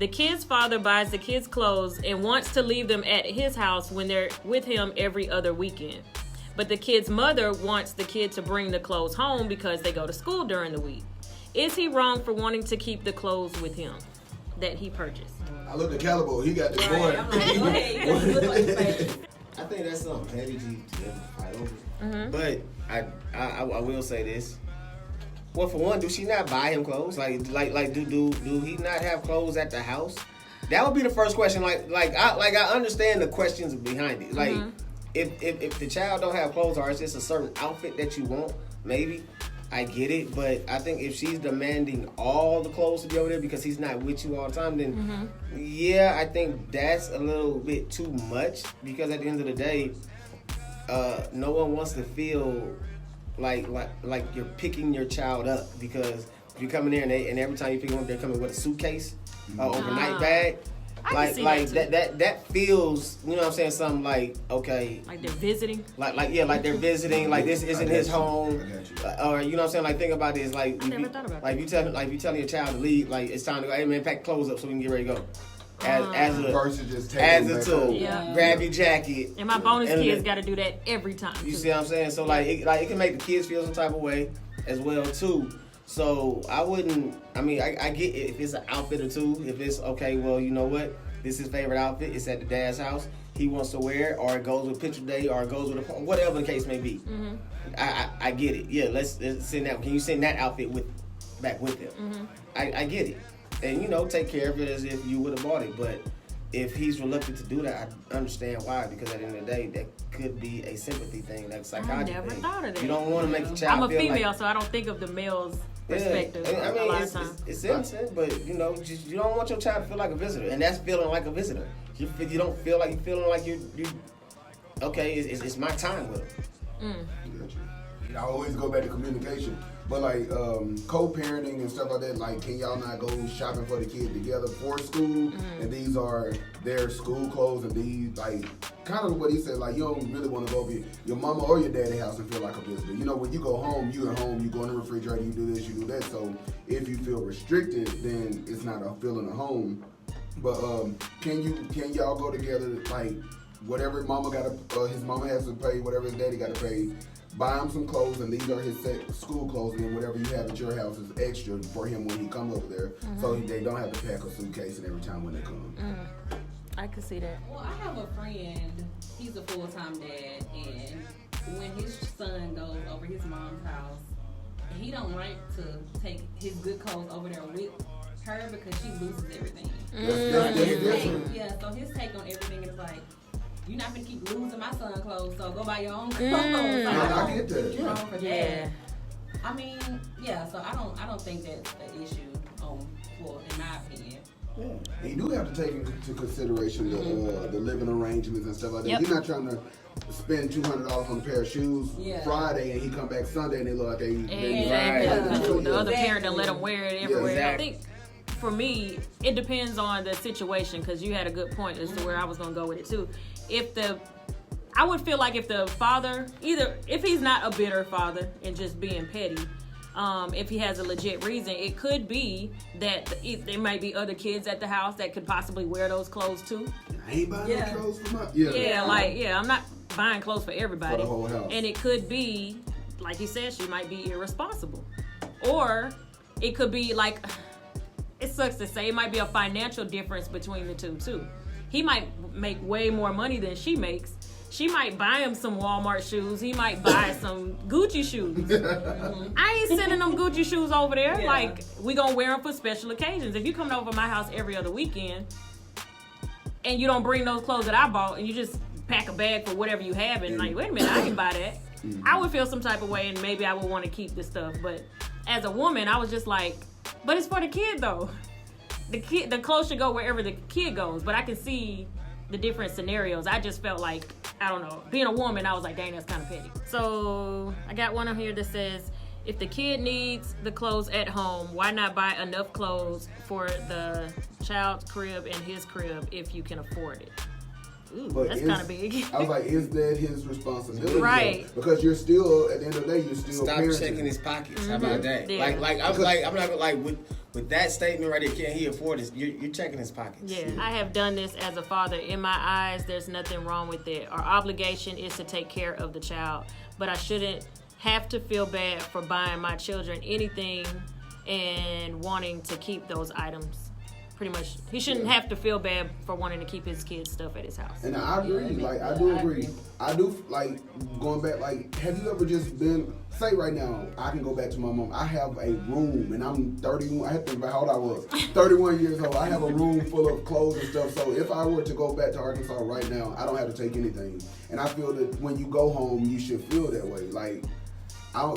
The kid's father buys the kids clothes and wants to leave them at his house when they're with him every other weekend. But the kid's mother wants the kid to bring the clothes home because they go to school during the week. Is he wrong for wanting to keep the clothes with him that he purchased? I looked at Calibo. He got the boy. I think that's something petty to ever fight over. But I will say this. Well, for one, do she not buy him clothes? Like do he not have clothes at the house? That would be the first question. I understand the questions behind it. Like if the child don't have clothes, or it's just a certain outfit that you want, maybe I get it. But I think if she's demanding all the clothes to be over there because he's not with you all the time, then yeah, I think that's a little bit too much. Because at the end of the day, no one wants to feel like you're picking your child up, because if you come in there and every time you pick them up, they're coming with a suitcase, overnight bag. That feels, you know what I'm saying, something like, okay, like they're visiting, like they're visiting, like this isn't his home, or you know what I'm saying, like think about this, like I never thought about like you telling your child to leave, like it's time to go, hey man, pack clothes up so we can get ready to go. As a tool, grab your jacket. And my bonus kids got to do that every time. You see what I'm saying? So it can make the kids feel some type of way as well too. So I wouldn't. I mean, I get it if it's an outfit or two. If it's okay, well, you know what? This is his favorite outfit. It's at the dad's house. He wants to wear it, or it goes with picture day, or it goes with whatever the case may be. I get it. Yeah, let's send that. Can you send that outfit back with him? I get it. And, you know, take care of it as if you would have bought it. But if he's reluctant to do that, I understand why. Because at the end of the day, that could be a sympathy thing, like a psychology thing. I never thought of that. You don't want to make the child feel I'm a female, like, so I don't think of the male's perspective. I mean, a lot of times. it's innocent, but, you know, you don't want your child to feel like a visitor. And that's feeling like a visitor. You don't feel like you're feeling like you okay, it's my time with him. I always go back to communication. But like co-parenting and stuff like that, like can y'all not go shopping for the kid together for school? And these are their school clothes, and these like kind of what he said, like you don't really want to go over your mama or your daddy's house and feel like a visitor. You know, when you go home, you at home, you go in the refrigerator, you do this, you do that. So if you feel restricted, then it's not a feeling of home. But can y'all go together, like whatever his mama has to pay, whatever his daddy got to pay, buy him some clothes, and these are his school clothes, and then whatever you have at your house is extra for him when he comes over there, so they don't have to pack a suitcase and every time when they come. I can see that. Well, I have a friend, he's a full-time dad, and when his son goes over his mom's house, he don't like to take his good clothes over there with her because she loses everything. So his take on everything is like, you're not gonna keep losing my son's clothes, so go buy your own clothes. I get that. Wrong for that. I mean, so I don't think that's the issue. In my opinion. Yeah. You do have to take into consideration the living arrangements and stuff like that. Yep. You're not trying to spend $200 on a pair of shoes Friday, and he come back Sunday and they look like they. Exactly. The other parent done let them wear it everywhere. Yeah, exactly. I think for me, it depends on the situation, because you had a good point as to where I was gonna go with it too. I would feel like if the father, either if he's not a bitter father and just being petty, if he has a legit reason, it could be that there might be other kids at the house that could possibly wear those clothes too. I ain't buying no clothes for my I'm not buying clothes for everybody. For the whole house. And it could be, like he said, she might be irresponsible, or it could be like, it sucks to say, it might be a financial difference between the two too. He might make way more money than she makes. She might buy him some Walmart shoes. He might buy some Gucci shoes. I ain't sending them Gucci shoes over there. Yeah. Like, we gonna wear them for special occasions. If you come over my house every other weekend and you don't bring those clothes that I bought, and you just pack a bag for whatever you have, and like, wait a minute, I didn't buy that. I would feel some type of way, and maybe I would want to keep the stuff. But as a woman, I was just like, but it's for the kid though. The clothes should go wherever the kid goes. But I can see the different scenarios. I just felt like, I don't know, being a woman, I was like, dang, that's kind of petty. So I got one on here that says, if the kid needs the clothes at home, why not buy enough clothes for the child's crib and his crib if you can afford it? Ooh, but that's kind of big. I was like, is that his responsibility? Right. Though? Because you're still, at the end of the day, you're still Stop parenting. checking his pockets. How about that? Yeah. I'm not like With that statement right there, can he afford this? You're checking his pockets. Yeah, I have done this as a father. In my eyes, there's nothing wrong with it. Our obligation is to take care of the child, but I shouldn't have to feel bad for buying my children anything and wanting to keep those items. Pretty much, he shouldn't have to feel bad for wanting to keep his kids' stuff at his house. And I agree. Like, I do agree. I do, like, going back, like, have you ever just been, say right now, I can go back to my mom. I have a room, and I'm 31. I have to think about how old I was. 31 years old. I have a room full of clothes and stuff. So if I were to go back to Arkansas right now, I don't have to take anything. And I feel that when you go home, you should feel that way. Like,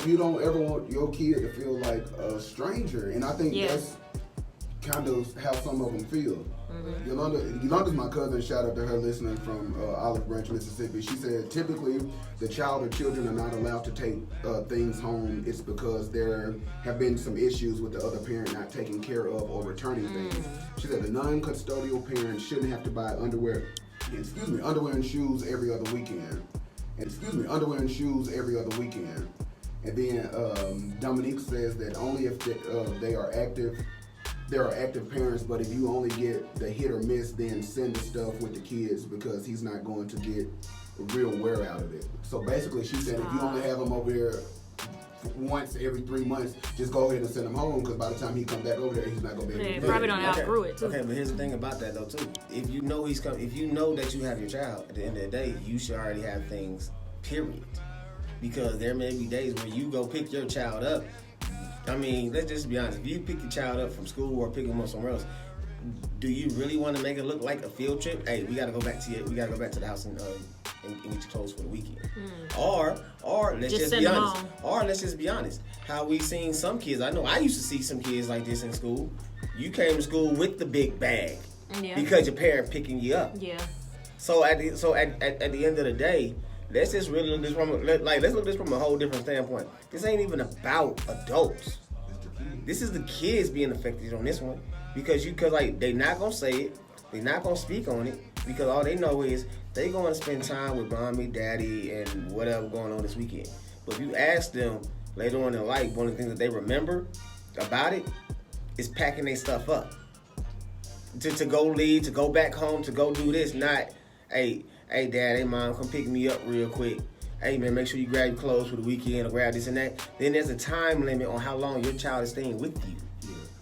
you don't ever want your kid to feel like a stranger. And I think that's kind of how some of them feel. Yolanda's my cousin. Shout out to her listening from Olive Branch, Mississippi. She said typically the child or children are not allowed to take things home. It's because there have been some issues with the other parent not taking care of or returning things. She said the non-custodial parent shouldn't have to buy underwear and shoes every other weekend. And then Dominique says that only if they are active. There are active parents, but if you only get the hit or miss, then send the stuff with the kids because he's not going to get real wear out of it. So basically, she said if you only have him over here once every 3 months, just go ahead and send him home because by the time he comes back over there, he's not going to be able to probably don't outgrew it too. Okay, but here's the thing about that though too. If you know if you know that you have your child, at the end of the day, you should already have things, period. Because there may be days where you go pick your child up. I mean, let's just be honest. If you pick your child up from school or pick them up somewhere else, do you really want to make it look like a field trip? Hey, we gotta go back to the house and get your clothes for the weekend. Or let's just be honest. Or let's just be honest. How we seen some kids. I know I used to see some kids like this in school. You came to school with the big bag because your parent picking you up. Yeah. So at the end of the day. Let's just really look at this from a whole different standpoint. This ain't even about adults. This is the kids being affected on this one because they not gonna say it, they not gonna speak on it because all they know is they gonna spend time with mommy, daddy, and whatever going on this weekend. But if you ask them later on in life, one of the things that they remember about it is packing their stuff up to go leave, to go back home, to go do this. Not Hey dad, hey mom, come pick me up real quick. Hey man, make sure you grab your clothes for the weekend or grab this and that. Then there's a time limit on how long your child is staying with you.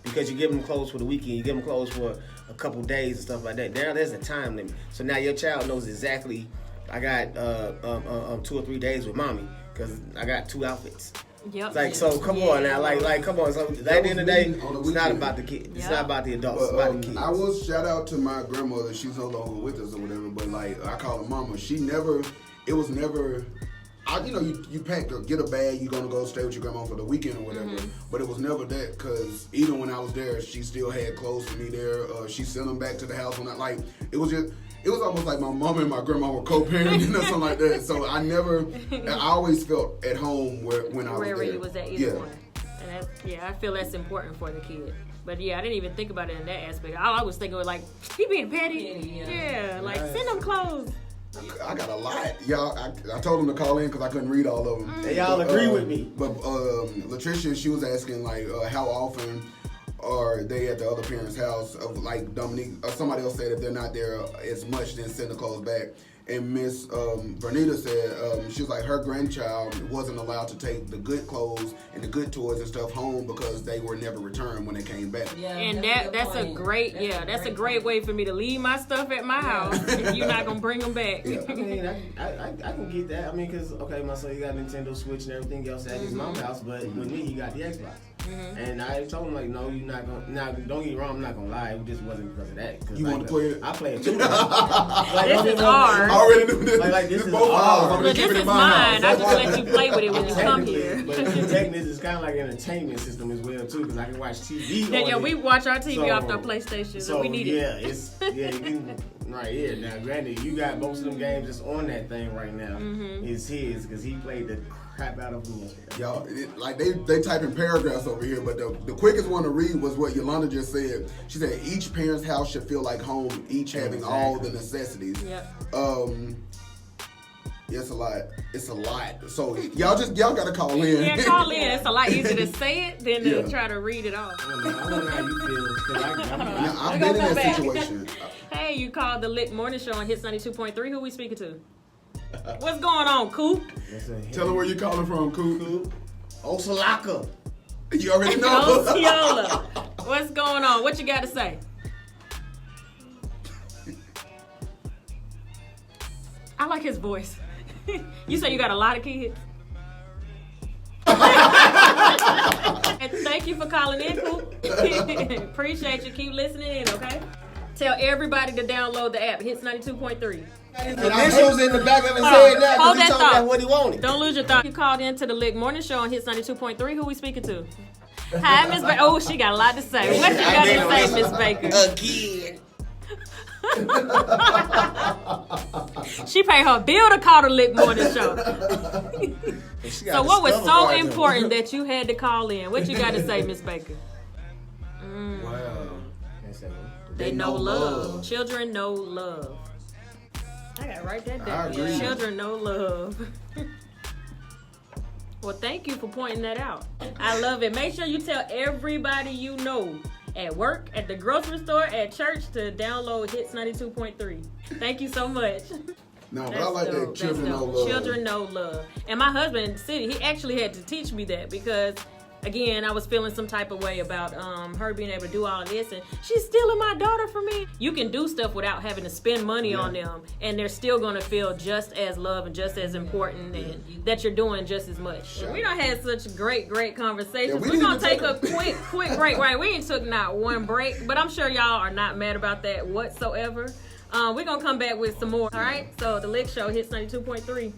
Because you give them clothes for the weekend, you give them clothes for a couple days and stuff like that. There's a time limit. So now your child knows exactly, I got 2 or 3 days with mommy because I got 2 outfits. Yep. Like, so come on now, come on. So at the end of the day, it's not about the kids. It's not about the adults. It's about the kids. I will shout out to my grandmother. She's no longer with us or whatever, but like I call her mama. It was never. You pack get a bag. You're gonna go stay with your grandma for the weekend or whatever. But it was never that because even when I was there, she still had clothes for me there. She sent them back to the house when it was just. It was almost like my mom and my grandma were co-parenting or something like that. So I always felt at home when I was there. Wherever you was at either one. And I feel that's important for the kid. But I didn't even think about it in that aspect. All I was thinking was like, he being petty. Send them clothes. I got a lot, y'all. I told them to call in because I couldn't read all of them. They all agree with me. But Latricia, she was asking like, how often are they at the other parent's house? Like Dominique, or somebody else said if they're not there as much, then send the clothes back. And Miss Bernita said she was like her grandchild wasn't allowed to take the good clothes and the good toys and stuff home because they were never returned when they came back. Yeah, and that's a great way for me to leave my stuff at my house if you're not gonna bring them back. Yeah. I mean, I can get that. I mean, because my son, he got Nintendo Switch and everything else at his mom's house, but with me, he got the Xbox. And I told him no, you're not gonna. Now, don't get me wrong, I'm not gonna lie. It just wasn't because of that. You want to play it? I play it too. This is ours. I already knew this. This is both ours. But this is mine. I just let you play with it when you come here. But technically, it's kind of like an entertainment system as well too, because I can watch TV. We watch our TV off our PlayStation, so we need it. You can right here. Now, granted, you got most of them games that's on that thing right now. Is his because he played the crap out of them yesterday. Y'all, they typing paragraphs over here, but the quickest one to read was what Yolanda just said. She said each parent's house should feel like home, each having all the necessities. Yep. It's a lot. It's a lot. So y'all gotta call in. Yeah, call in. It's a lot easier to say it than to Yeah. try to read it off. I don't know how you feel. 'Cause Yeah, I've We're been in gonna that come back. situation. Hey, you called the Lick Morning Show on Hits 92.3. Who we speaking to? What's going on, Coop? Tell her where you calling from, Coop. L.I.C.K. You already know. Osceola. What's going on? What you got to say? I like his voice. You say you got a lot of kids? And thank you for calling in, Coop. Appreciate you. Keep listening in, okay? Tell everybody to download the app, Hits 92.3. The initials in the back of his head now Hold because he that told thought. me what he wanted. Don't lose your thought. You called into the Lick Morning Show on Hits 92.3. Who we speaking to? Hi, Miss Baker. Oh, she got a lot to say. What you got to say, Miss Baker? Again. She paid her bill to call the Lick Morning Show. So what was so important that you had to call in? What you got to say, Miss Baker? Wow. They know love. Children know love. I gotta write that down. I agree. Children know love. Well, thank you for pointing that out. I love it. Make sure you tell everybody you know at work, at the grocery store, at church to download Hits 92.3. Thank you so much. No, but I like dope. that children That's know dope. love. Children know love. And my husband, City, he actually had to teach me that because, again, I was feeling some type of way about her being able to do all of this, and she's stealing my daughter from me. You can do stuff without having to spend money on them, and they're still going to feel just as loved and just as important, and that you're doing just as much. Sure. We done had such great conversations. Yeah, we We're going didn't to take even a quick break. Right, we ain't took not one break, but I'm sure y'all are not mad about that whatsoever. We're going to come back with some more, all right? So, The Lick Show, Hits 92.3.